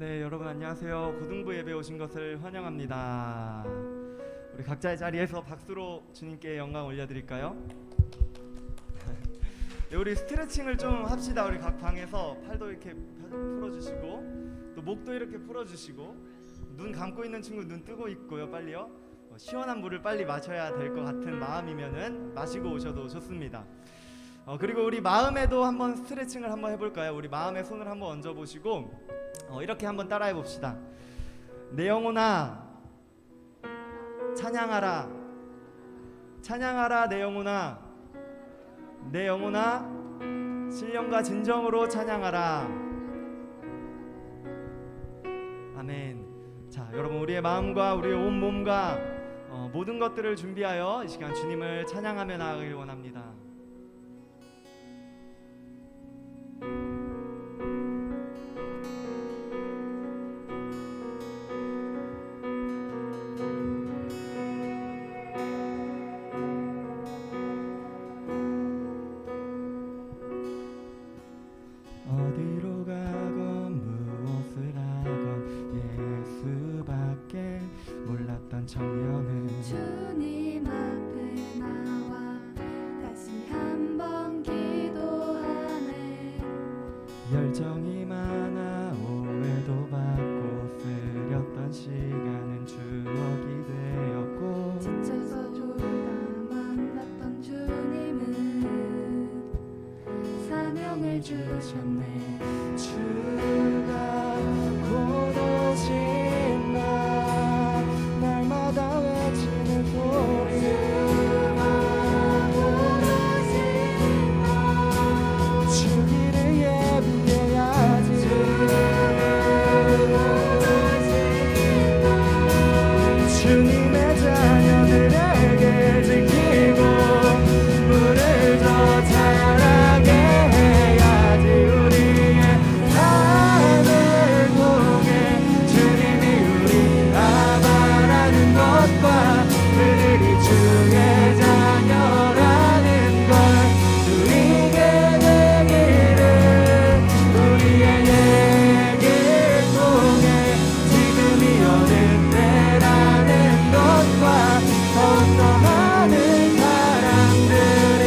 네, 여러분 안녕하세요. 고등부 예배 오신 것을 환영합니다. 우리 각자의 자리에서 박수로 주님께 영광 올려드릴까요? 네, 우리 스트레칭을 좀 합시다. 우리 각 방에서 팔도 이렇게 풀어주시고 또 목도 이렇게 풀어주시고 눈 감고 있는 친구 눈 뜨고 있고요. 빨리요. 시원한 물을 빨리 마셔야 될 것 같은 마음이면은 마시고 오셔도 좋습니다. 그리고 우리 마음에도 한번 스트레칭을 한번 해볼까요? 우리 마음에 손을 한번 얹어보시고 이렇게 한번 따라해 봅시다. 내 영혼아 찬양하라, 찬양하라. 내 영혼아, 내 영혼아 신령과 진정으로 찬양하라. 아멘. 자, 여러분 우리의 마음과 우리의 온 몸과 모든 것들을 준비하여 이 시간 주님을 찬양하며 나아가길 원합니다. 어디로 가건 무엇을 하건 예수밖에 몰랐던 청년은 주님 앞에 나와 다시 한번 기도하네. 열정이 많아 오해도 받고 쓰렸던 시간은 추억이 되었고 지쳐서 졸다 만났던 주님은 사명을 주셨네. 주가 곧 오신다 날마다 외치는 소리 주기를 예비해야지 주님의 자녀들에게 지키고 물을 더 자라게 해야지. 우리의 삶을 통해 주님이 우리 알아바라는 것과 그들이 주의 자녀라는 걸 누리게 되기를 우리의 얘기를 통해 지금이 어느 때라는 것과 더욱더 많은 사람들이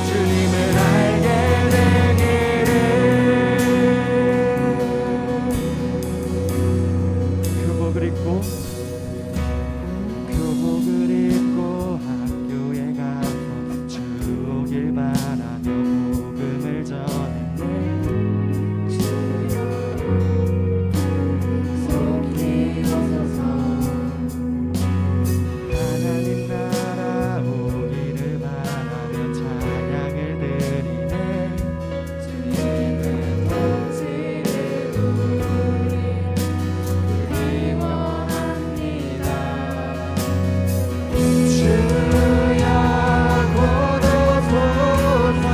주님을 알게 되기를. 교복을 입고 학교에 가서 주 오길 바라며 복음을 전했네. 속히 오소서. 하나님 나라 오기를 바라며 찬양을 드리네. 주님의 통치를 우리 그리워합니다. 주야 곧 오소서.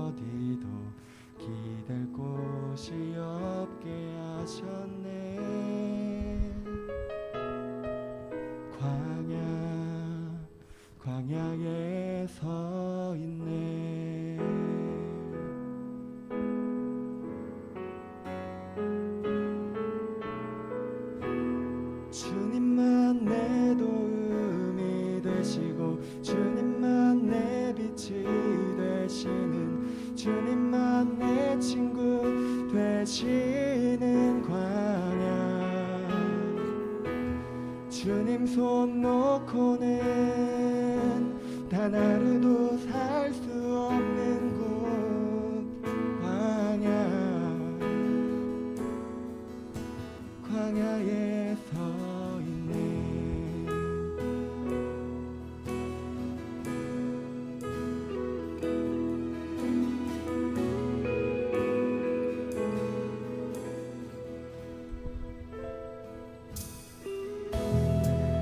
어디도 기댈 곳이 없게 하셨네. 광야에 서 있네. 주님만 내 도움이 되시고 주님만 내 빛이 되시는 주님만 내 친구 되시는 광야. 주님 손 놓고는 단 하루도 살 수 없는 곳 광야에 서 있네.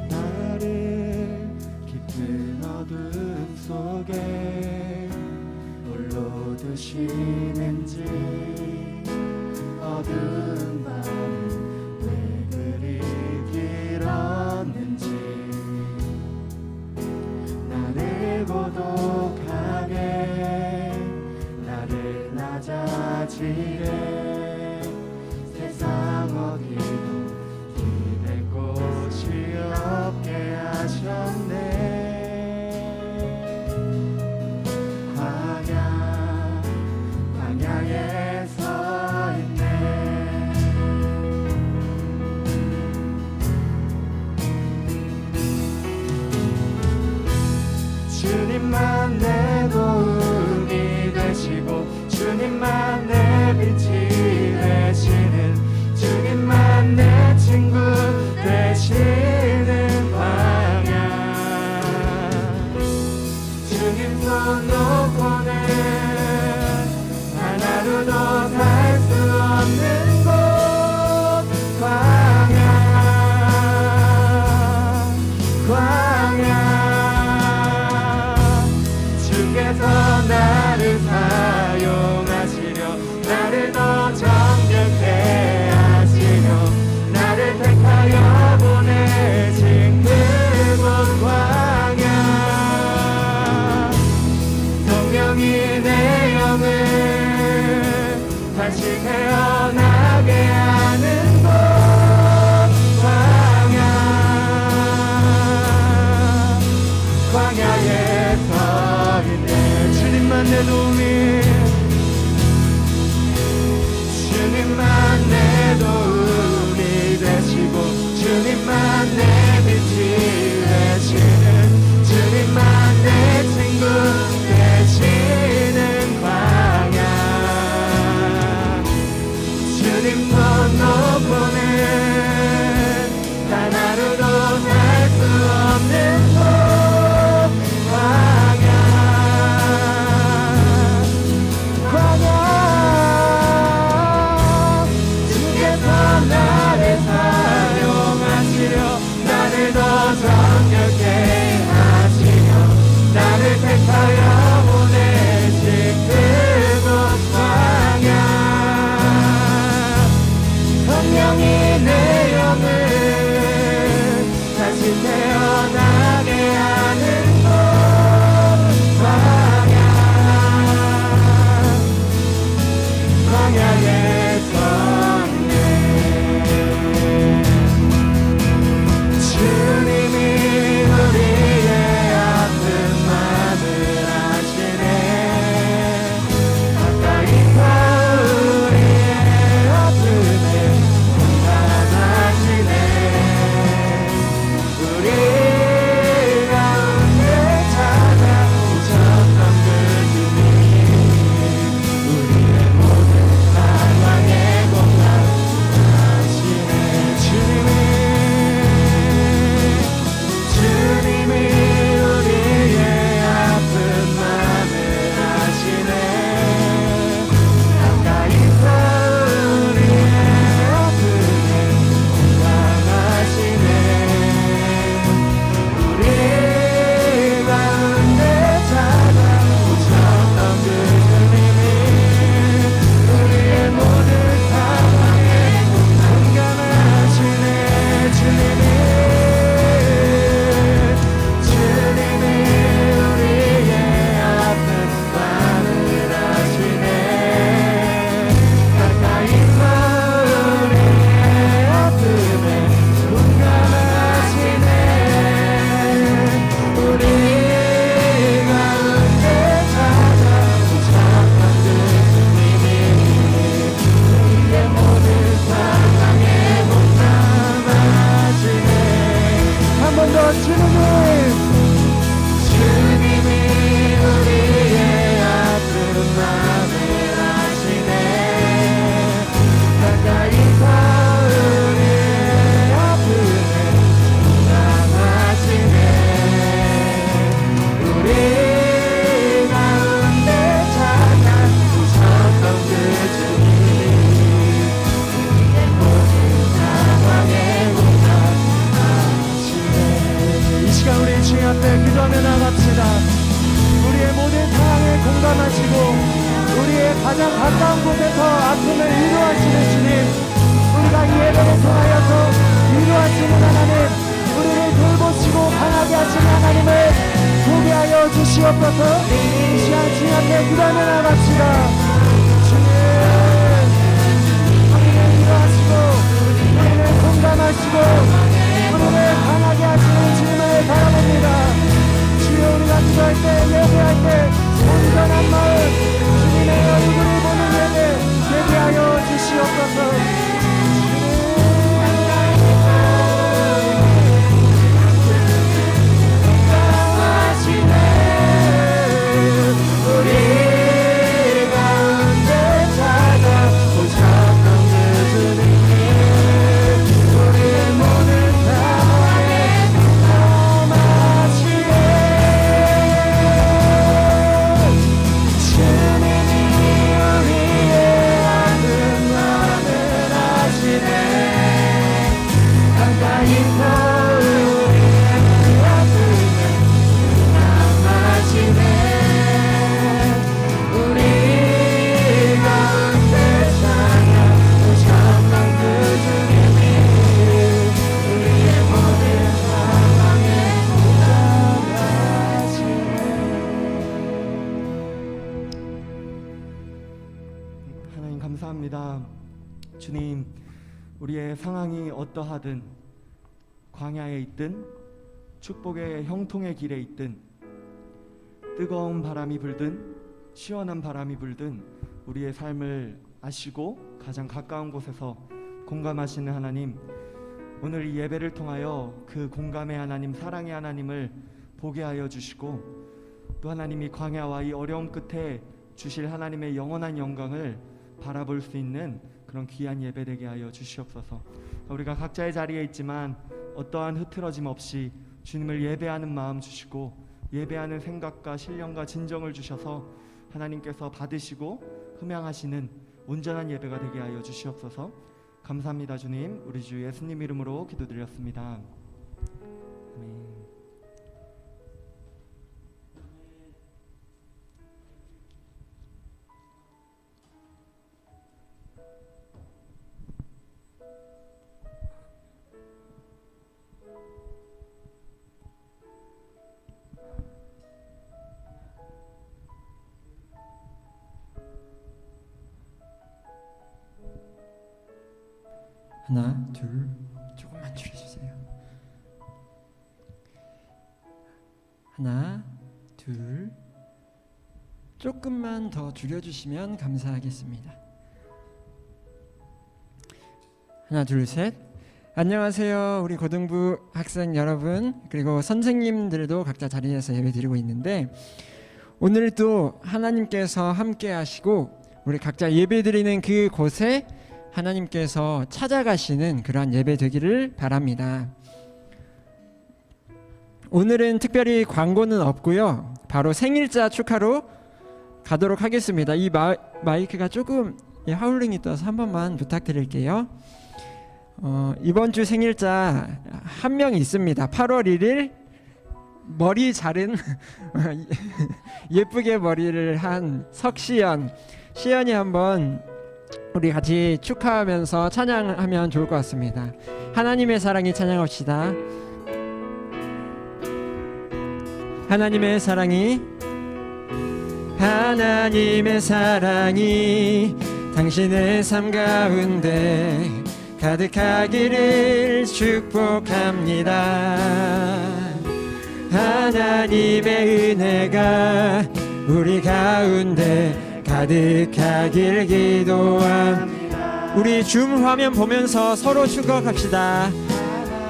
나를 깊은 어둠 속에 홀로 두시는지 어두운 밤은 왜 그리 길었는지 나를 고독하게 나를 낮아지게 세상 어디도 기댈 곳이 없게 하셨네. 광야에 서 있네. 주님만 내 도움이 되시고 주님만 내 빛이 되시는 주님만 내 친구 되시는 광야. 주님 손 놓고는 단 하루도 살 수 없는 곳 광야. 주께서 나를 사용하시려 나를 더 정결케 하시려 나를 택하여 보내신 그곳 광야. 성령이 내 영을 다시 태어나게 하는 곳 광야에 서 있네. 주님만 내 도움이 주님만 내 도움이 되시고 주님만 내 빛이 되시는 주님만 내 친구 되시는 광야. 주님 손 놓고는 단 하루도 살 수 없는 곳 광야. 가장 가까운 곳에서 아픔을 위로하시는 주님, 우리가 이 예배를 통하여서 위로하시는 하나님, 우리를 돌보시고 강하게 하시는 하나님을 보게 하여 주시옵소서. 이 시간 주님 앞에 기도하며 나갑시다. 주님, 우리를 위로하시고 우리를 공감하시고 우리를 강하게 하시는 주님을 바라봅니다. 주여, 우리가 기도할 때, 예배할 때 온전한 마음, 주님의 얼굴을 보는 예배하여 주시옵소서. 감사합니다. 주님, 우리의 상황이 어떠하든, 광야에 있든 축복의 형통의 길에 있든, 뜨거운 바람이 불든 시원한 바람이 불든 우리의 삶을 아시고 가장 가까운 곳에서 공감하시는 하나님, 오늘 이 예배를 통하여 그 공감의 하나님, 사랑의 하나님을 보게 하여 주시고, 또 하나님이 광야와 이 어려움 끝에 주실 하나님의 영원한 영광을 바라볼 수 있는 그런 귀한 예배 되게 하여 주시옵소서. 우리가 각자의 자리에 있지만 어떠한 흐트러짐 없이 주님을 예배하는 마음 주시고, 예배하는 생각과 신령과 진정을 주셔서 하나님께서 받으시고 흠양하시는 온전한 예배가 되게 하여 주시옵소서. 감사합니다. 주님, 우리 주 예수님 이름으로 기도드렸습니다. 아멘. 하나, 둘, 조금만 줄여주세요. 하나, 둘, 조금만 더 줄여주시면 감사하겠습니다. 하나, 둘, 셋. 안녕하세요, 우리 고등부 학생 여러분, 그리고 선생님들도 각자 자리에서 예배드리고 있는데, 오늘도 하나님께서 함께 하시고 우리 각자 예배드리는 그 곳에 하나님께서 찾아가시는 그러한 예배 되기를 바랍니다. 오늘은 특별히 광고는 없고요, 바로 생일자 축하로 가도록 하겠습니다. 이 마이크가 조금 하울링이 떠서 한 번만 부탁드릴게요. 이번 주 생일자 한 명 있습니다. 8월 1일 머리 자른 예쁘게 머리를 한 석시연, 시연이 한번 우리 같이 축하하면서 찬양하면 좋을 것 같습니다. 하나님의 사랑이 찬양합시다. 하나님의 사랑이, 하나님의 사랑이 당신의 삶 가운데 가득하기를 축복합니다. 하나님의 은혜가 우리 가운데 가득하길 기도합니다. 우리 줌 화면 보면서 서로 축복합시다.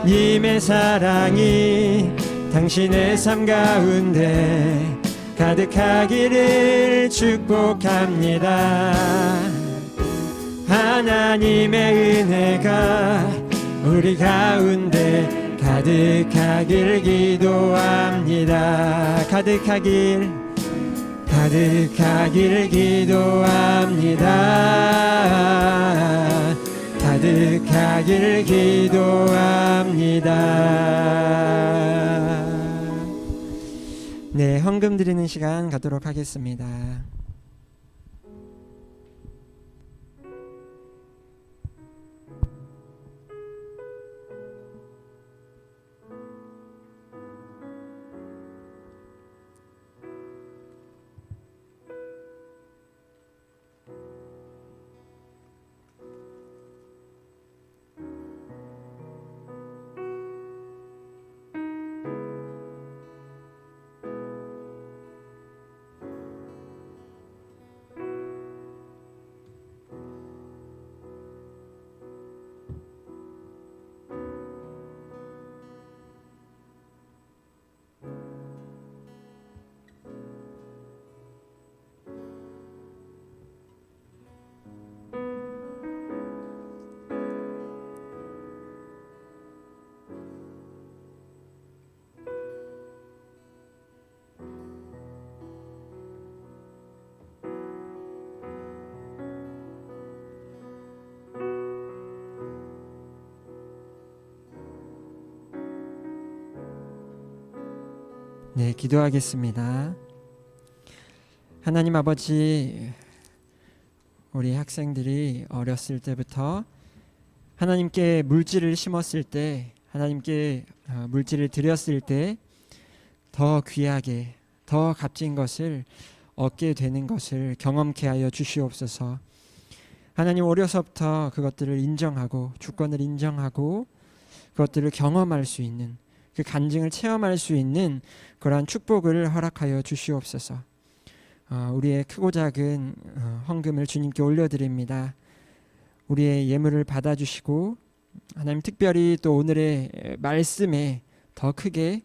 님의 사랑이 당신의 삶 가운데 가득하기를 축복합니다. 하나님의 은혜가 우리 가운데 가득하길 기도합니다. 가득하길 기도합니다. 가득하길 기도합니다. 네, 헌금 드리는 시간 가도록 하겠습니다. 네, 기도하겠습니다. 하나님 아버지, 우리 학생들이 어렸을 때부터 하나님께 물질을 심었을 때, 하나님께 물질을 드렸을 때 더 귀하게, 더 값진 것을 얻게 되는 것을 경험케 하여 주시옵소서. 하나님, 어려서부터 그것들을 인정하고 주권을 인정하고 그것들을 경험할 수 있는, 그 간증을 체험할 수 있는 그러한 축복을 허락하여 주시옵소서. 우리의 크고 작은 헌금을 주님께 올려드립니다. 우리의 예물을 받아주시고 하나님, 특별히 또 오늘의 말씀에 더 크게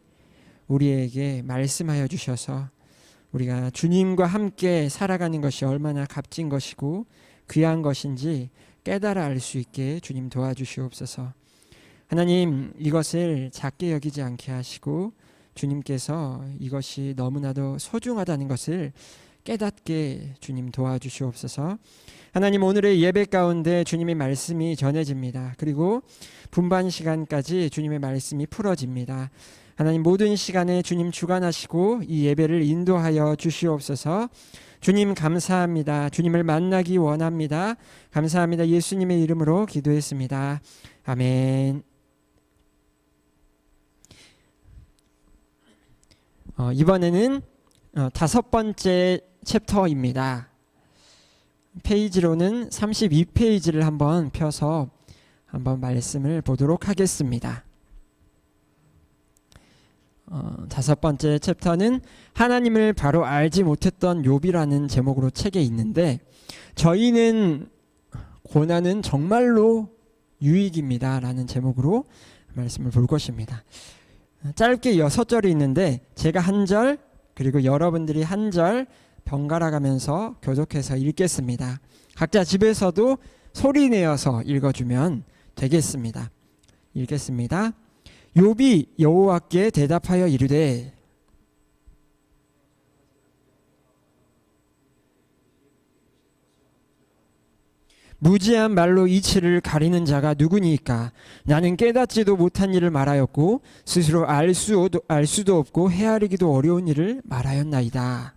우리에게 말씀하여 주셔서 우리가 주님과 함께 살아가는 것이 얼마나 값진 것이고 귀한 것인지 깨달아 알 수 있게 주님 도와주시옵소서. 하나님, 이것을 작게 여기지 않게 하시고 주님께서 이것이 너무나도 소중하다는 것을 깨닫게 주님 도와주시옵소서. 하나님, 오늘의 예배 가운데 주님의 말씀이 전해집니다. 그리고 분반 시간까지 주님의 말씀이 풀어집니다. 하나님, 모든 시간에 주님 주관하시고 이 예배를 인도하여 주시옵소서. 주님 감사합니다. 주님을 만나기 원합니다. 감사합니다. 예수님의 이름으로 기도했습니다. 아멘. 이번에는 5번째 챕터입니다. 페이지로는 32페이지를 한번 펴서 한번 말씀을 보도록 하겠습니다. 5번째 챕터는 하나님을 바로 알지 못했던 욥이라는 제목으로 책에 있는데, 저희는 고난은 정말로 유익입니다 라는 제목으로 말씀을 볼 것입니다. 짧게 6절이 있는데 제가 한 절, 그리고 여러분들이 한 절 번갈아 가면서 교독해서 읽겠습니다. 각자 집에서도 소리 내어서 읽어주면 되겠습니다. 읽겠습니다. 욥이 여호와께 대답하여 이르되, 무지한 말로 이치를 가리는 자가 누구니까? 나는 깨닫지도 못한 일을 말하였고 스스로 알 수도 없고 헤아리기도 어려운 일을 말하였나이다.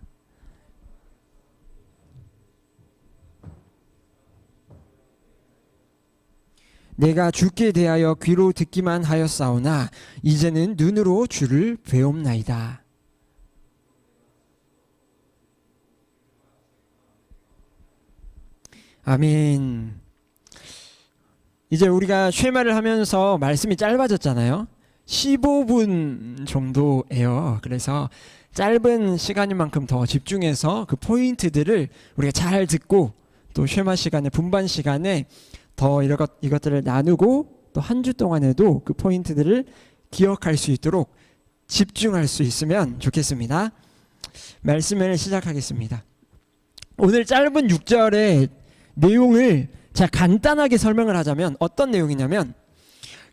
내가 주께 대하여 귀로 듣기만 하였사오나 이제는 눈으로 주를 배옵나이다. 아멘. 이제 우리가 쉐마를 하면서 말씀이 짧아졌잖아요. 15분 정도예요. 그래서 짧은 시간인 만큼 더 집중해서 그 포인트들을 우리가 잘 듣고 또 쉐마 시간에, 분반 시간에 더 이것들을 나누고 또 한 주 동안에도 그 포인트들을 기억할 수 있도록 집중할 수 있으면 좋겠습니다. 말씀을 시작하겠습니다. 오늘 짧은 6절의 내용을 자 간단하게 설명을 하자면 어떤 내용이냐면,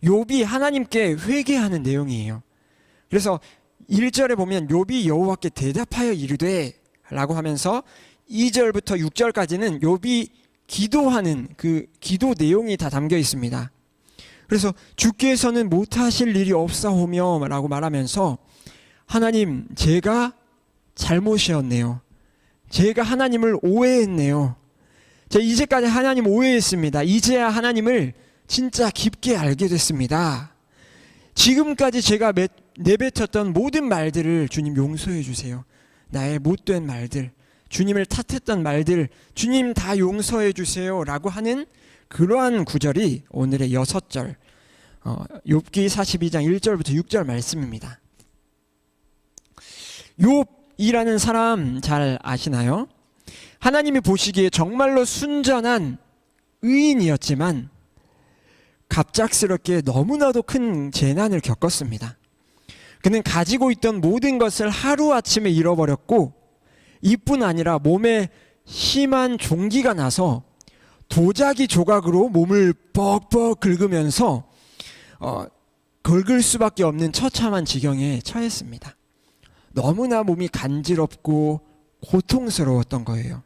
욥이 하나님께 회개하는 내용이에요. 그래서 1절에 보면 욥이 여호와께 대답하여 이르되 라고 하면서 2절부터 6절까지는 욥이 기도하는 그 기도 내용이 다 담겨 있습니다. 그래서 주께서는 못하실 일이 없사오며 라고 말하면서, 하나님, 제가 잘못이었네요. 제가 하나님을 오해했네요. 제가 이제까지 하나님 오해했습니다. 이제야 하나님을 진짜 깊게 알게 됐습니다. 지금까지 제가 내뱉었던 모든 말들을 주님 용서해 주세요. 나의 못된 말들, 주님을 탓했던 말들 주님 다 용서해 주세요 라고 하는 그러한 구절이 오늘의 6절 욥기 42장 1절부터 6절 말씀입니다. 욥이라는 사람 잘 아시나요? 하나님이 보시기에 정말로 순전한 의인이었지만 갑작스럽게 너무나도 큰 재난을 겪었습니다. 그는 가지고 있던 모든 것을 하루아침에 잃어버렸고, 이뿐 아니라 몸에 심한 종기가 나서 도자기 조각으로 몸을 뻑뻑 긁으면서 긁을 수밖에 없는 처참한 지경에 처했습니다. 너무나 몸이 간지럽고 고통스러웠던 거예요.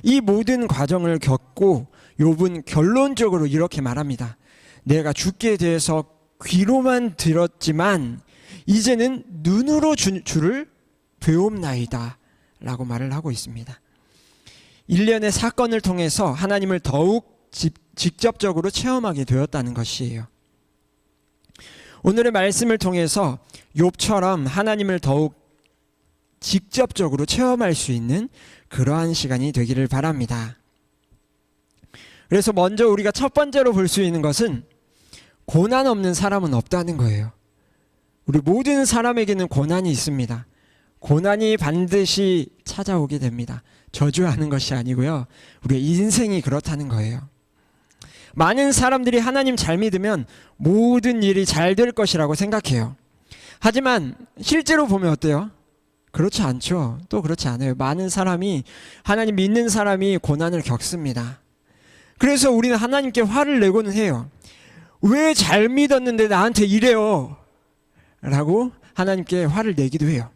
이 모든 과정을 겪고 욥은 결론적으로 이렇게 말합니다. 내가 주께 대해서 귀로만 들었지만 이제는 눈으로 주를 배움나이다 라고 말을 하고 있습니다. 일련의 사건을 통해서 하나님을 더욱 직접적으로 체험하게 되었다는 것이에요. 오늘의 말씀을 통해서 욥처럼 하나님을 더욱 직접적으로 체험할 수 있는 그러한 시간이 되기를 바랍니다. 그래서 먼저 우리가 첫 번째로 볼 수 있는 것은 고난 없는 사람은 없다는 거예요. 우리 모든 사람에게는 고난이 있습니다. 고난이 반드시 찾아오게 됩니다. 저주하는 것이 아니고요. 우리의 인생이 그렇다는 거예요. 많은 사람들이 하나님 잘 믿으면 모든 일이 잘 될 것이라고 생각해요. 하지만 실제로 보면 어때요? 그렇지 않죠. 또 그렇지 않아요. 많은 사람이, 하나님 믿는 사람이 고난을 겪습니다. 그래서 우리는 하나님께 화를 내고는 해요. 왜 잘 믿었는데 나한테 이래요? 라고 하나님께 화를 내기도 해요.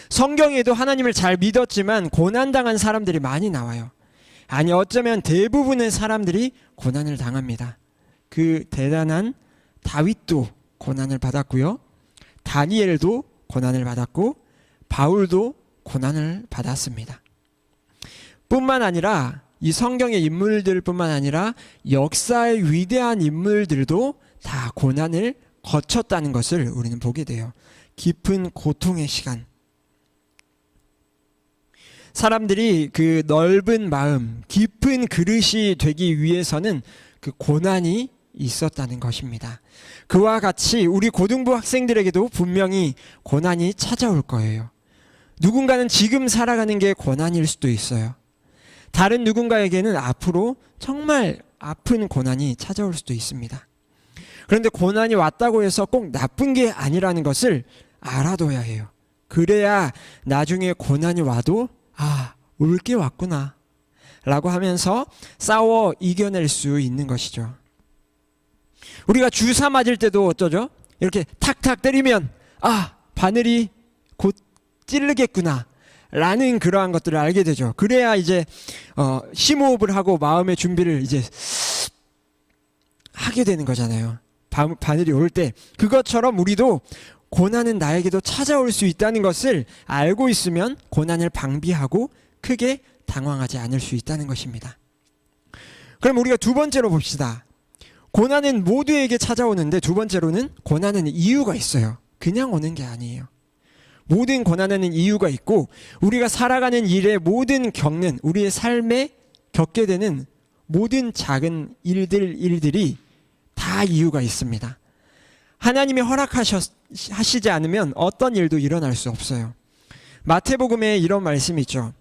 성경에도 하나님을 잘 믿었지만 고난당한 사람들이 많이 나와요. 아니, 어쩌면 대부분의 사람들이 고난을 당합니다. 그 대단한 다윗도 고난을 받았고요. 다니엘도 고난을 받았고 바울도 고난을 받았습니다. 뿐만 아니라 이 성경의 인물들뿐만 아니라 역사의 위대한 인물들도 다 고난을 거쳤다는 것을 우리는 보게 돼요. 깊은 고통의 시간. 사람들이 그 넓은 마음, 깊은 그릇이 되기 위해서는 그 고난이 있었다는 것입니다. 그와 같이 우리 고등부 학생들에게도 분명히 고난이 찾아올 거예요. 누군가는 지금 살아가는 게 고난일 수도 있어요. 다른 누군가에게는 앞으로 정말 아픈 고난이 찾아올 수도 있습니다. 그런데 고난이 왔다고 해서 꼭 나쁜 게 아니라는 것을 알아둬야 해요. 그래야 나중에 고난이 와도 올 게 왔구나 라고 하면서 싸워 이겨낼 수 있는 것이죠. 우리가 주사 맞을 때도 어쩌죠? 이렇게 탁탁 때리면 바늘이 곧 찌르겠구나 라는 그러한 것들을 알게 되죠. 그래야 이제 심호흡을 하고 마음의 준비를 이제 하게 되는 거잖아요. 바늘이 올 때. 그것처럼 우리도 고난은 나에게도 찾아올 수 있다는 것을 알고 있으면 고난을 방비하고 크게 당황하지 않을 수 있다는 것입니다. 그럼 우리가 두 번째로 봅시다. 고난은 모두에게 찾아오는데 두 번째로는 고난은 이유가 있어요. 그냥 오는 게 아니에요. 모든 고난에는 이유가 있고 우리가 살아가는 일에 모든 겪는 우리의 삶에 겪게 되는 모든 작은 일들이 다 이유가 있습니다. 하나님이 허락하시지 않으면 어떤 일도 일어날 수 없어요. 마태복음에 이런 말씀이 있죠.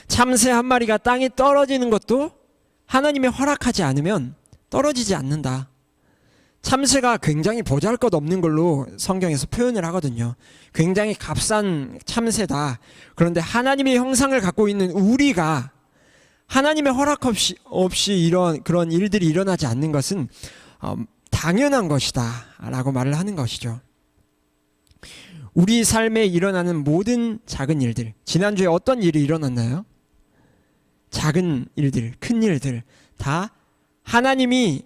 참새 한 마리가 땅에 떨어지는 것도 하나님이 허락하지 않으면 떨어지지 않는다. 참새가 굉장히 보잘것없는 걸로 성경에서 표현을 하거든요. 굉장히 값싼 참새다. 그런데 하나님의 형상을 갖고 있는 우리가 하나님의 허락 없이 그런 일들이 일어나지 않는 것은 당연한 것이다 라고 말을 하는 것이죠. 우리 삶에 일어나는 모든 작은 일들, 지난주에 어떤 일이 일어났나요? 작은 일들, 큰 일들 다 하나님이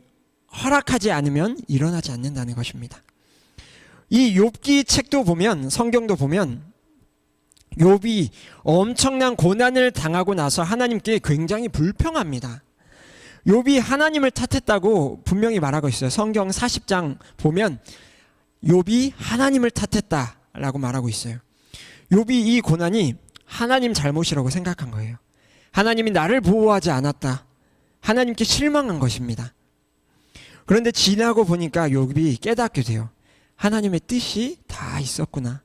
허락하지 않으면 일어나지 않는다는 것입니다. 이 욥기 책도 보면, 성경도 보면 욥이 엄청난 고난을 당하고 나서 하나님께 굉장히 불평합니다. 욥이 하나님을 탓했다고 분명히 말하고 있어요. 성경 40장 보면 욥이 하나님을 탓했다라고 말하고 있어요. 욥이 이 고난이 하나님 잘못이라고 생각한 거예요. 하나님이 나를 보호하지 않았다. 하나님께 실망한 것입니다. 그런데 지나고 보니까 욥이 깨닫게 돼요. 하나님의 뜻이 다 있었구나.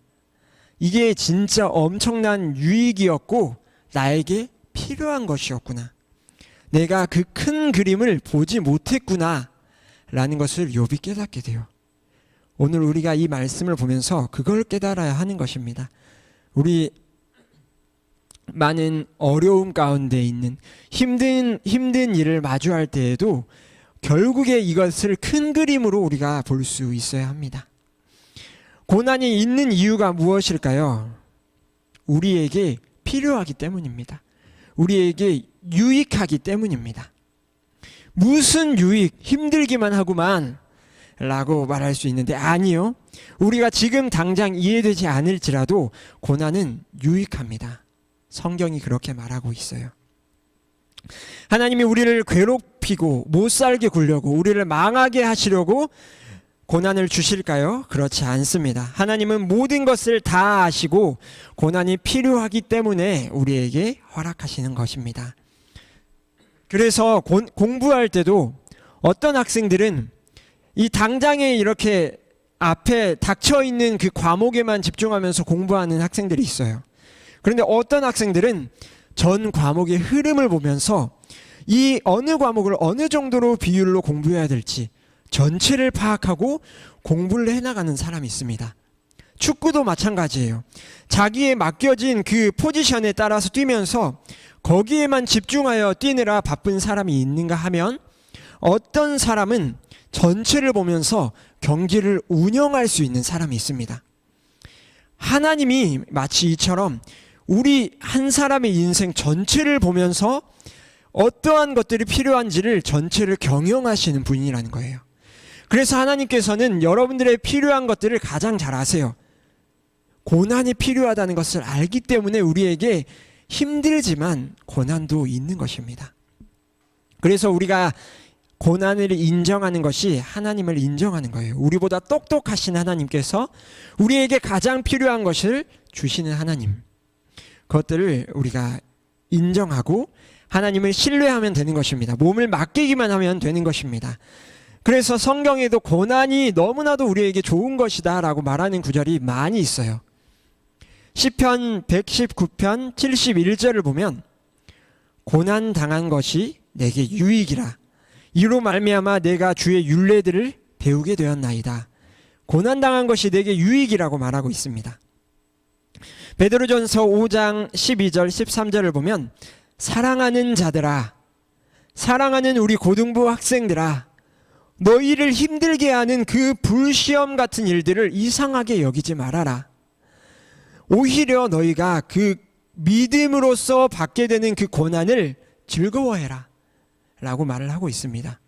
이게 진짜 엄청난 유익이었고 나에게 필요한 것이었구나. 내가 그 큰 그림을 보지 못했구나 라는 것을 욥이 깨닫게 돼요. 오늘 우리가 이 말씀을 보면서 그걸 깨달아야 하는 것입니다. 우리 많은 어려움 가운데 있는 힘든 일을 마주할 때에도 결국에 이것을 큰 그림으로 우리가 볼 수 있어야 합니다. 고난이 있는 이유가 무엇일까요? 우리에게 필요하기 때문입니다. 우리에게 유익하기 때문입니다. 무슨 유익, 힘들기만 하구만 라고 말할 수 있는데 아니요. 우리가 지금 당장 이해되지 않을지라도 고난은 유익합니다. 성경이 그렇게 말하고 있어요. 하나님이 우리를 괴롭히고 못 살게 굴려고 우리를 망하게 하시려고 고난을 주실까요? 그렇지 않습니다. 하나님은 모든 것을 다 아시고 고난이 필요하기 때문에 우리에게 허락하시는 것입니다. 그래서 공부할 때도 어떤 학생들은 이 당장에 이렇게 앞에 닥쳐 있는 그 과목에만 집중하면서 공부하는 학생들이 있어요. 그런데 어떤 학생들은 전 과목의 흐름을 보면서 이 어느 과목을 어느 정도로 비율로 공부해야 될지 전체를 파악하고 공부를 해나가는 사람이 있습니다. 축구도 마찬가지예요. 자기의 맡겨진 그 포지션에 따라서 뛰면서 거기에만 집중하여 뛰느라 바쁜 사람이 있는가 하면 어떤 사람은 전체를 보면서 경기를 운영할 수 있는 사람이 있습니다. 하나님이 마치 이처럼 우리 한 사람의 인생 전체를 보면서 어떠한 것들이 필요한지를 전체를 경영하시는 분이라는 거예요. 그래서 하나님께서는 여러분들의 필요한 것들을 가장 잘 아세요. 고난이 필요하다는 것을 알기 때문에 우리에게 힘들지만 고난도 있는 것입니다. 그래서 우리가 고난을 인정하는 것이 하나님을 인정하는 거예요. 우리보다 똑똑하신 하나님께서 우리에게 가장 필요한 것을 주시는 하나님. 그것들을 우리가 인정하고 하나님을 신뢰하면 되는 것입니다. 몸을 맡기기만 하면 되는 것입니다. 그래서 성경에도 고난이 너무나도 우리에게 좋은 것이다 라고 말하는 구절이 많이 있어요. 시편 119편 71절을 보면 고난 당한 것이 내게 유익이라 이로 말미암아 내가 주의 율례들을 배우게 되었나이다. 고난 당한 것이 내게 유익이라고 말하고 있습니다. 베드로전서 5장 12절 13절을 보면 사랑하는 자들아, 사랑하는 우리 고등부 학생들아, 너희를 힘들게 하는 그 불시험 같은 일들을 이상하게 여기지 말아라. 오히려 너희가 그 믿음으로써 받게 되는 그 고난을 즐거워해라 라고 말을 하고 있습니다.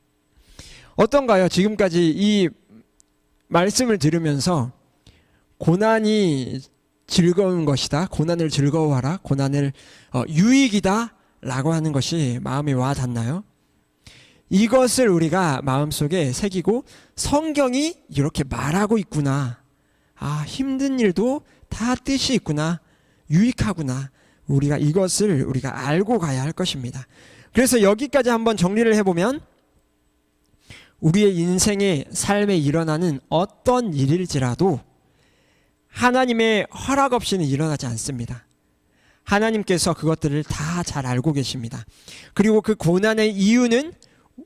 어떤가요? 지금까지 이 말씀을 들으면서 고난이 즐거운 것이다, 고난을 즐거워하라, 고난을 유익이다 라고 하는 것이 마음에 와 닿나요? 이것을 우리가 마음속에 새기고 성경이 이렇게 말하고 있구나, 아, 힘든 일도 다 뜻이 있구나, 유익하구나, 이것을 우리가 알고 가야 할 것입니다. 그래서 여기까지 한번 정리를 해보면 우리의 인생의 삶에 일어나는 어떤 일일지라도 하나님의 허락 없이는 일어나지 않습니다. 하나님께서 그것들을 다 잘 알고 계십니다. 그리고 그 고난의 이유는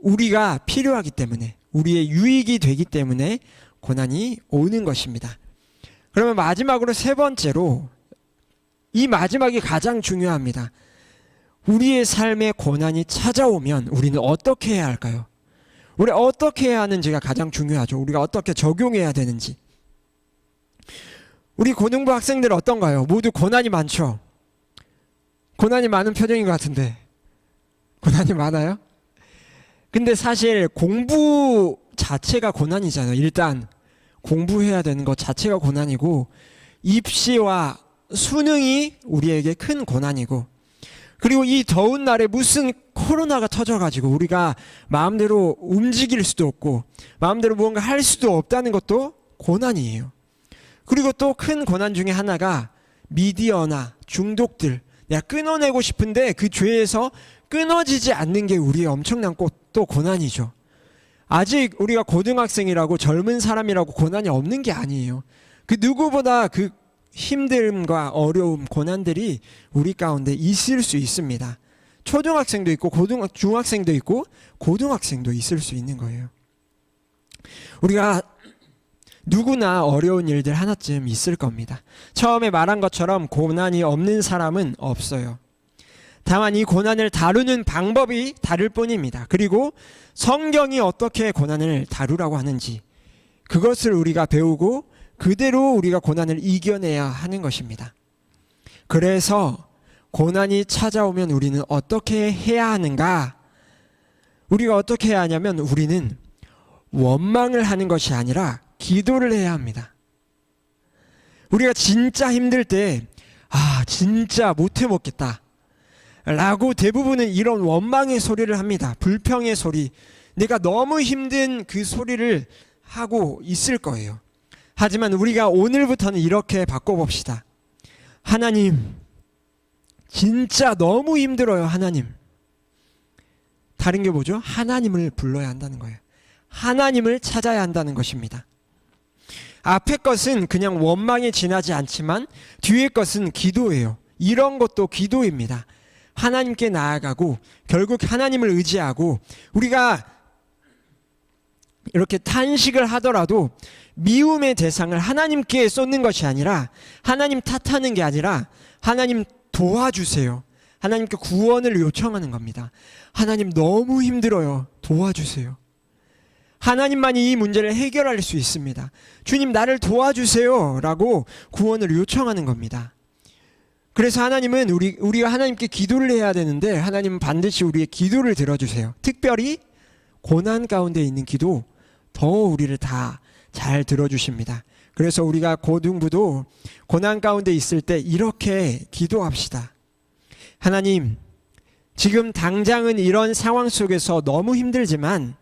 우리가 필요하기 때문에, 우리의 유익이 되기 때문에 고난이 오는 것입니다. 그러면 마지막으로 세 번째로, 이 마지막이 가장 중요합니다. 우리의 삶에 고난이 찾아오면 우리는 어떻게 해야 할까요? 우리 어떻게 해야 하는지가 가장 중요하죠. 우리가 어떻게 적용해야 되는지. 우리 고등부 학생들 어떤가요? 모두 고난이 많죠? 고난이 많은 표정인 것 같은데 고난이 많아요? 근데 사실 공부 자체가 고난이잖아요. 일단 공부해야 되는 것 자체가 고난이고, 입시와 수능이 우리에게 큰 고난이고, 그리고 이 더운 날에 무슨 코로나가 터져가지고 우리가 마음대로 움직일 수도 없고 마음대로 무언가 할 수도 없다는 것도 고난이에요. 그리고 또 큰 고난 중에 하나가 미디어나 중독들, 내가 끊어내고 싶은데 그 죄에서 끊어지지 않는 게 우리의 엄청난 또 고난이죠. 아직 우리가 고등학생이라고 젊은 사람이라고 고난이 없는 게 아니에요. 그 누구보다 그 힘듦과 어려움, 고난들이 우리 가운데 있을 수 있습니다. 초등학생도 있고 중학생도 있고 고등학생도 있을 수 있는 거예요. 우리가 누구나 어려운 일들 하나쯤 있을 겁니다. 처음에 말한 것처럼 고난이 없는 사람은 없어요. 다만 이 고난을 다루는 방법이 다를 뿐입니다. 그리고 성경이 어떻게 고난을 다루라고 하는지 그것을 우리가 배우고 그대로 우리가 고난을 이겨내야 하는 것입니다. 그래서 고난이 찾아오면 우리는 어떻게 해야 하는가? 우리가 어떻게 해야 하냐면 우리는 원망을 하는 것이 아니라 기도를 해야 합니다. 우리가 진짜 힘들 때 진짜 못해 먹겠다 라고 대부분은 이런 원망의 소리를 합니다. 불평의 소리, 내가 너무 힘든 그 소리를 하고 있을 거예요. 하지만 우리가 오늘부터는 이렇게 바꿔봅시다. 하나님, 진짜 너무 힘들어요. 하나님. 다른 게 뭐죠? 하나님을 불러야 한다는 거예요. 하나님을 찾아야 한다는 것입니다. 앞의 것은 그냥 원망에 지나지 않지만 뒤의 것은 기도예요. 이런 것도 기도입니다. 하나님께 나아가고 결국 하나님을 의지하고, 우리가 이렇게 탄식을 하더라도 미움의 대상을 하나님께 쏟는 것이 아니라, 하나님 탓하는 게 아니라 하나님 도와주세요, 하나님께 구원을 요청하는 겁니다. 하나님 너무 힘들어요, 도와주세요. 하나님만이 이 문제를 해결할 수 있습니다. 주님 나를 도와주세요 라고 구원을 요청하는 겁니다. 그래서 하나님은 우리가 하나님께 기도를 해야 되는데, 하나님은 반드시 우리의 기도를 들어주세요. 특별히 고난 가운데 있는 기도 더 우리를 다 잘 들어주십니다. 그래서 우리가 고등부도 고난 가운데 있을 때 이렇게 기도합시다. 하나님, 지금 당장은 이런 상황 속에서 너무 힘들지만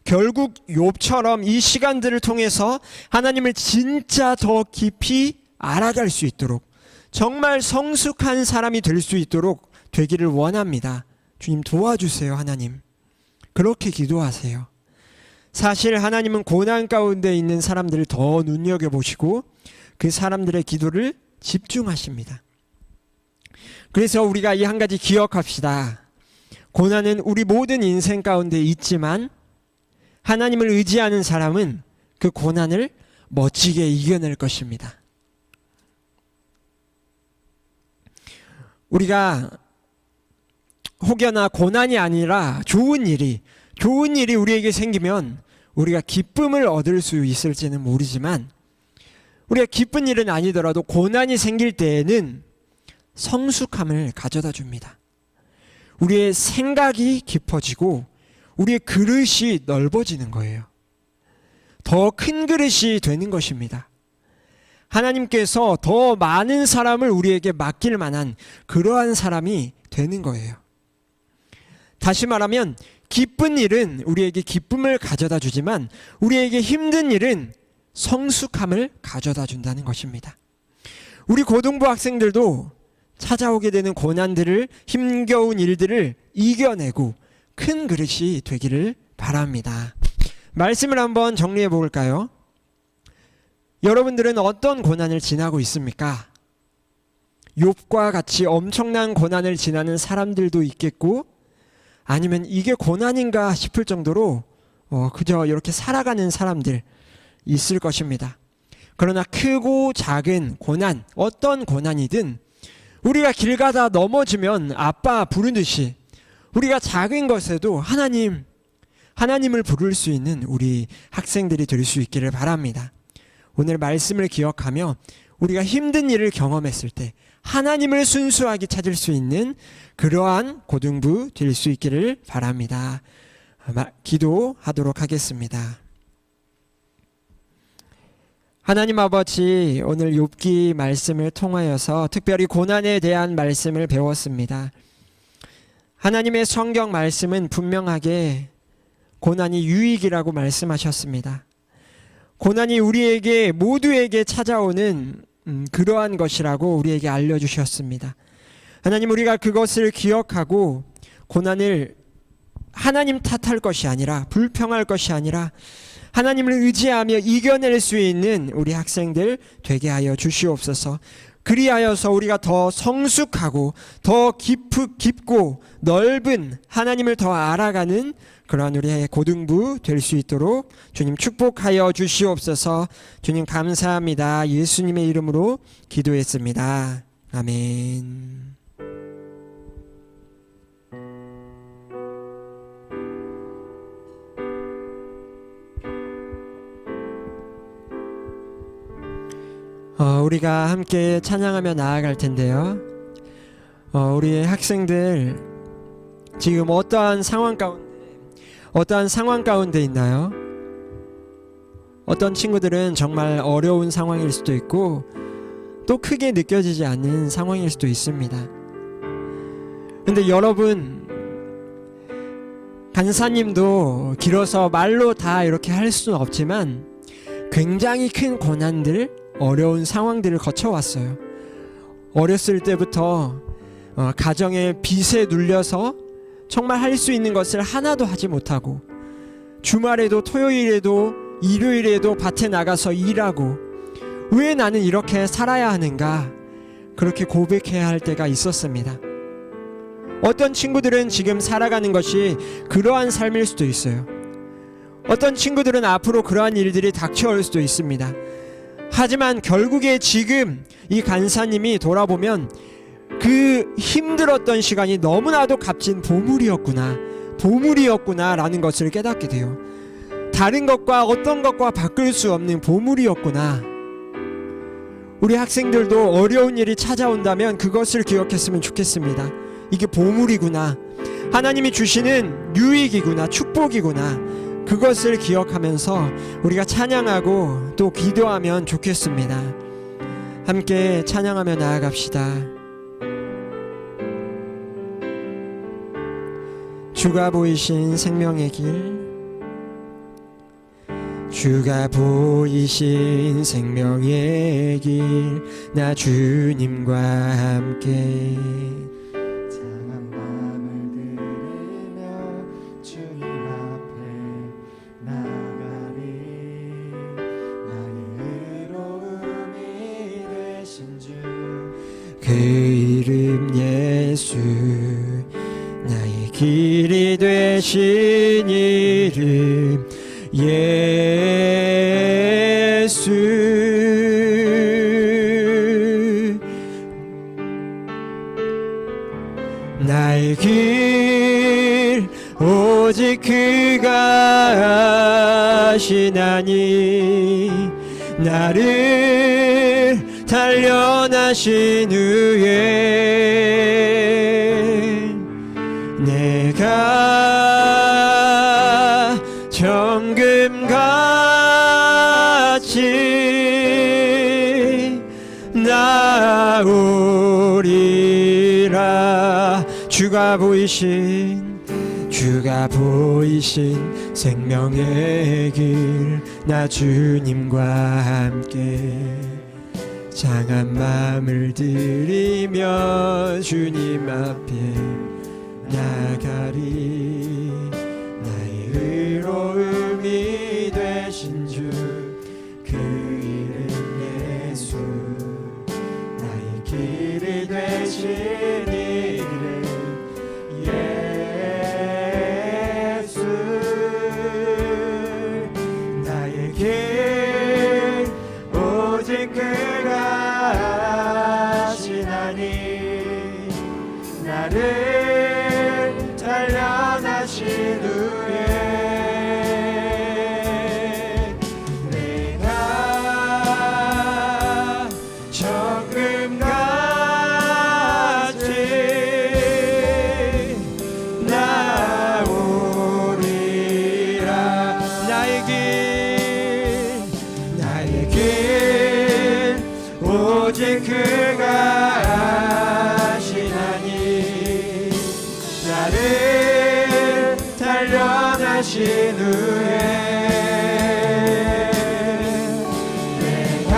결국 욥처럼 이 시간들을 통해서 하나님을 진짜 더 깊이 알아갈 수 있도록, 정말 성숙한 사람이 될 수 있도록 되기를 원합니다. 주님 도와주세요. 하나님, 그렇게 기도하세요. 사실 하나님은 고난 가운데 있는 사람들을 더 눈여겨보시고 그 사람들의 기도를 집중하십니다. 그래서 우리가 이 한 가지 기억합시다. 고난은 우리 모든 인생 가운데 있지만 하나님을 의지하는 사람은 그 고난을 멋지게 이겨낼 것입니다. 우리가 혹여나 고난이 아니라 좋은 일이 우리에게 생기면 우리가 기쁨을 얻을 수 있을지는 모르지만, 우리가 기쁜 일은 아니더라도 고난이 생길 때에는 성숙함을 가져다 줍니다. 우리의 생각이 깊어지고 우리의 그릇이 넓어지는 거예요. 더 큰 그릇이 되는 것입니다. 하나님께서 더 많은 사람을 우리에게 맡길 만한 그러한 사람이 되는 거예요. 다시 말하면 기쁜 일은 우리에게 기쁨을 가져다 주지만 우리에게 힘든 일은 성숙함을 가져다 준다는 것입니다. 우리 고등부 학생들도 찾아오게 되는 고난들을, 힘겨운 일들을 이겨내고 큰 그릇이 되기를 바랍니다. 말씀을 한번 정리해 볼까요? 여러분들은 어떤 고난을 지나고 있습니까? 욥과 같이 엄청난 고난을 지나는 사람들도 있겠고, 아니면 이게 고난인가 싶을 정도로 그저 이렇게 살아가는 사람들 있을 것입니다. 그러나 크고 작은 고난, 어떤 고난이든 우리가 길 가다 넘어지면 아빠 부르듯이 우리가 작은 것에도 하나님을 부를 수 있는 우리 학생들이 될 수 있기를 바랍니다. 오늘 말씀을 기억하며 우리가 힘든 일을 경험했을 때 하나님을 순수하게 찾을 수 있는 그러한 고등부 될 수 있기를 바랍니다. 기도하도록 하겠습니다. 하나님 아버지, 오늘 욥기 말씀을 통하여서 특별히 고난에 대한 말씀을 배웠습니다. 하나님의 성경 말씀은 분명하게 고난이 유익이라고 말씀하셨습니다. 고난이 우리에게 모두에게 찾아오는 그러한 것이라고 우리에게 알려주셨습니다. 하나님, 우리가 그것을 기억하고 고난을 하나님 탓할 것이 아니라, 불평할 것이 아니라 하나님을 의지하며 이겨낼 수 있는 우리 학생들 되게 하여 주시옵소서. 그리하여서 우리가 더 성숙하고 더 깊고 넓은 하나님을 더 알아가는 그러한 우리의 고등부 될 수 있도록 주님 축복하여 주시옵소서. 주님 감사합니다. 예수님의 이름으로 기도했습니다. 아멘. 우리가 함께 찬양하며 나아갈 텐데요. 우리 학생들 지금 어떠한 상황 가운데 있나요? 어떤 친구들은 정말 어려운 상황일 수도 있고 또 크게 느껴지지 않는 상황일 수도 있습니다. 근데 여러분, 간사님도 길어서 말로 다 이렇게 할 수는 없지만 굉장히 큰 고난들, 어려운 상황들을 거쳐왔어요. 어렸을 때부터 가정의 빚에 눌려서 정말 할 수 있는 것을 하나도 하지 못하고, 주말에도 토요일에도 일요일에도 밭에 나가서 일하고, 왜 나는 이렇게 살아야 하는가, 그렇게 고백해야 할 때가 있었습니다. 어떤 친구들은 지금 살아가는 것이 그러한 삶일 수도 있어요. 어떤 친구들은 앞으로 그러한 일들이 닥쳐올 수도 있습니다. 하지만 결국에 지금 이 간사님이 돌아보면 그 힘들었던 시간이 너무나도 값진 보물이었구나 라는 것을 깨닫게 돼요. 다른 것과 어떤 것과 바꿀 수 없는 보물이었구나. 우리 학생들도 어려운 일이 찾아온다면 그것을 기억했으면 좋겠습니다. 이게 보물이구나, 하나님이 주시는 유익이구나, 축복이구나, 그것을 기억하면서 우리가 찬양하고 또 기도하면 좋겠습니다. 함께 찬양하며 나아갑시다. 주가 보이신 생명의 길, 주가 보이신 생명의 길, 나 주님과 함께 장한 마음을 들이며 주님 앞에 나가리. 나의 의로움이 되신 주, 그 이름 예수, 나의 길이 되신 이름 예수. 나의 길 오직 그가 하시나니, 나를 단련하신 후에 내가 정금같이 나오리라. 주가 보이신 생명의 길, 나 주님과 함께 장한 마음을 들이며 주님 앞에 나가리. 나의 의로움이 되신 주, 그 이름 예수, 나의 길이 되신 이름 예수. 나의 길 오직 그가 하시나니, 나를 단련하신 후에 내가 정금같이 나오리라. 나의 길 오직 그가 하시나니, 나를 단련하신 후에 내가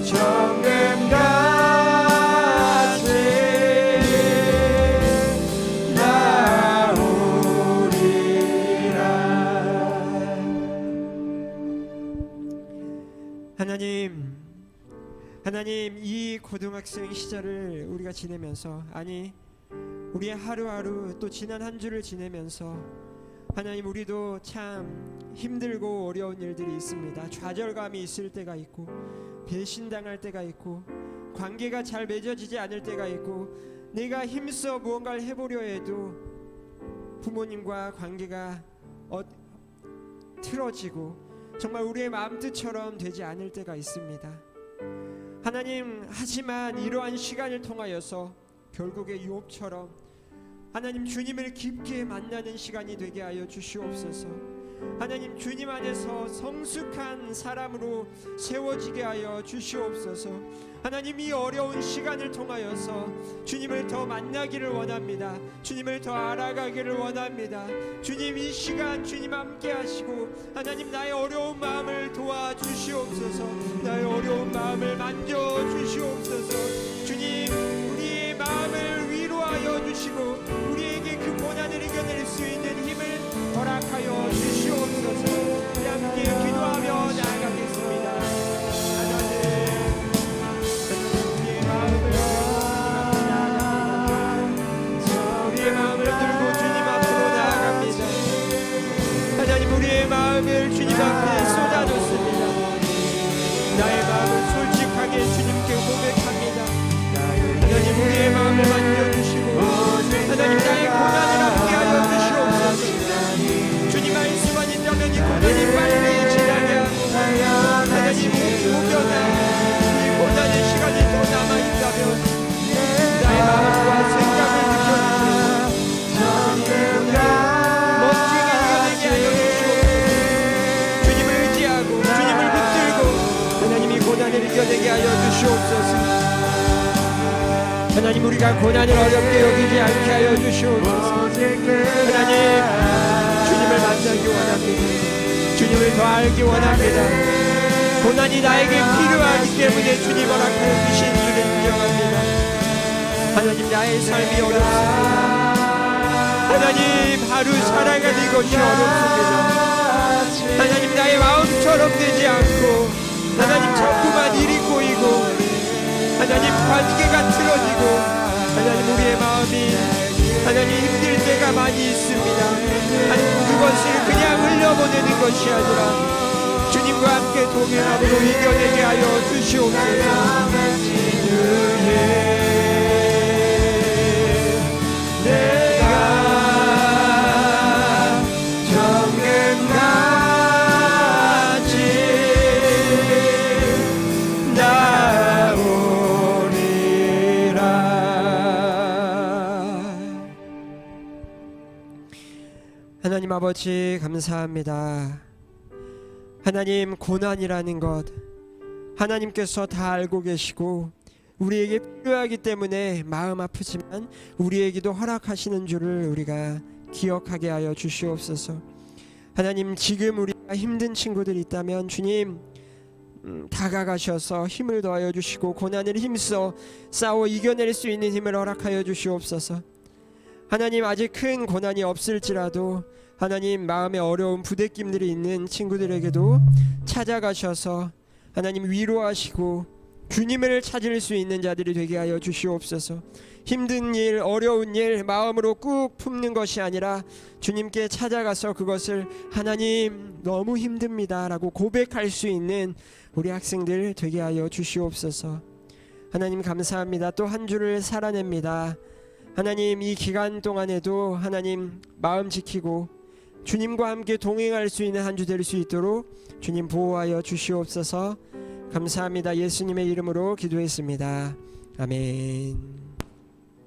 정금같이 나오리라. 하나님, 이 고등학생 시절을 우리가 지내면서, 아니 우리의 하루하루 또 지난 한 주를 지내면서 하나님, 우리도 참 힘들고 어려운 일들이 있습니다. 좌절감이 있을 때가 있고, 배신당할 때가 있고, 관계가 잘 맺어지지 않을 때가 있고, 내가 힘써 무언가를 해보려 해도 부모님과 관계가 틀어지고 정말 우리의 마음 뜻처럼 되지 않을 때가 있습니다. 하나님, 하지만 이러한 시간을 통하여서 결국에 유업처럼 하나님 주님을 깊게 만나는 시간이 되게 하여 주시옵소서. 하나님 주님 안에서 성숙한 사람으로 세워지게 하여 주시옵소서. 하나님 이 어려운 시간을 통하여서 주님을 더 만나기를 원합니다. 주님을 더 알아가기를 원합니다. 주님 이 시간 주님 함께 하시고 하나님 나의 어려운 마음을 도와주시옵소서. 나의 어려운 마음을 만져주시옵소서. 주님 우리의 마음을 위로하여 주시고 우리에게 그 고난을 이겨낼 수 있는 힘을 허락하여 주시옵소서. 우리 함께 기도하며 나아가겠습니다. 하나님 우리의 마음을 들고 주님 앞으로 나아갑니다. 하나님 우리의 마음을 주님 앞에 쏟아놓습니다. 나의 마음을 솔직하게 주님께 고백합니다. 하나님 우리의 마음을 만져주시고 하나님 나의 고난을 함께 하여 주시옵소서. 주님 말씀만 있다면 이 고난이 빨리 지나게 하고 하나님 혹여나 이 고난의 시간이 더 남아있다면 나의 마음과 생각을 느껴주시고 멋지게 이겨내게 하여 주시옵소서. 주님을 의지하고 주님을 붙들고 하나님 이 고난을 이겨내게 하여 주시옵소서. 하나님 우리가 고난을 어렵게 여기지 않게 하여 주시옵소서. 하나님 주님을 만나기 원합니다. 주님을 더 알기 원합니다. 고난이 나에게 필요하기 때문에 주님 허락하여 주신 줄을 인정합니다. 하나님 나의 삶이 어렵습니다. 하나님 하루 살아가는 것이 어렵습니다. 하나님 나의 마음처럼 되지 않고 하나님 자꾸만 일이 꼬이고 하나님 관계가 틀어지고 하나님 우리의 마음이 하나님 힘들 때가 많이 있습니다. 하나님 그것을 그냥 흘려보내는 것이 아니라 주님과 함께 동행함으로 이겨내게 하여 주시옵소서. 내가 정금같이 나오리라. 하나님 아버지 감사합니다. 하나님 고난이라는 것 하나님께서 다 알고 계시고 우리에게 필요하기 때문에 마음 아프지만 우리에게도 허락하시는 줄을 우리가 기억하게 하여 주시옵소서. 하나님 지금 우리가 힘든 친구들이 있다면 주님 다가가셔서 힘을 더하여 주시고 고난을 힘써 싸워 이겨낼 수 있는 힘을 허락하여 주시옵소서. 하나님 아직 큰 고난이 없을지라도 하나님 마음에 어려운 부대낌들이 있는 친구들에게도 찾아가셔서 하나님 위로하시고 주님을 찾을 수 있는 자들이 되게 하여 주시옵소서. 힘든 일, 어려운 일 마음으로 꾹 품는 것이 아니라 주님께 찾아가서 그것을 하나님 너무 힘듭니다 라고 고백할 수 있는 우리 학생들 되게 하여 주시옵소서. 하나님 감사합니다. 또 한 주를 살아냅니다. 하나님 이 기간 동안에도 하나님 마음 지키고 주님과 함께 동행할 수 있는 한 주 될 수 있도록 주님 보호하여 주시옵소서. 감사합니다. 예수님의 이름으로 기도했습니다. 아멘.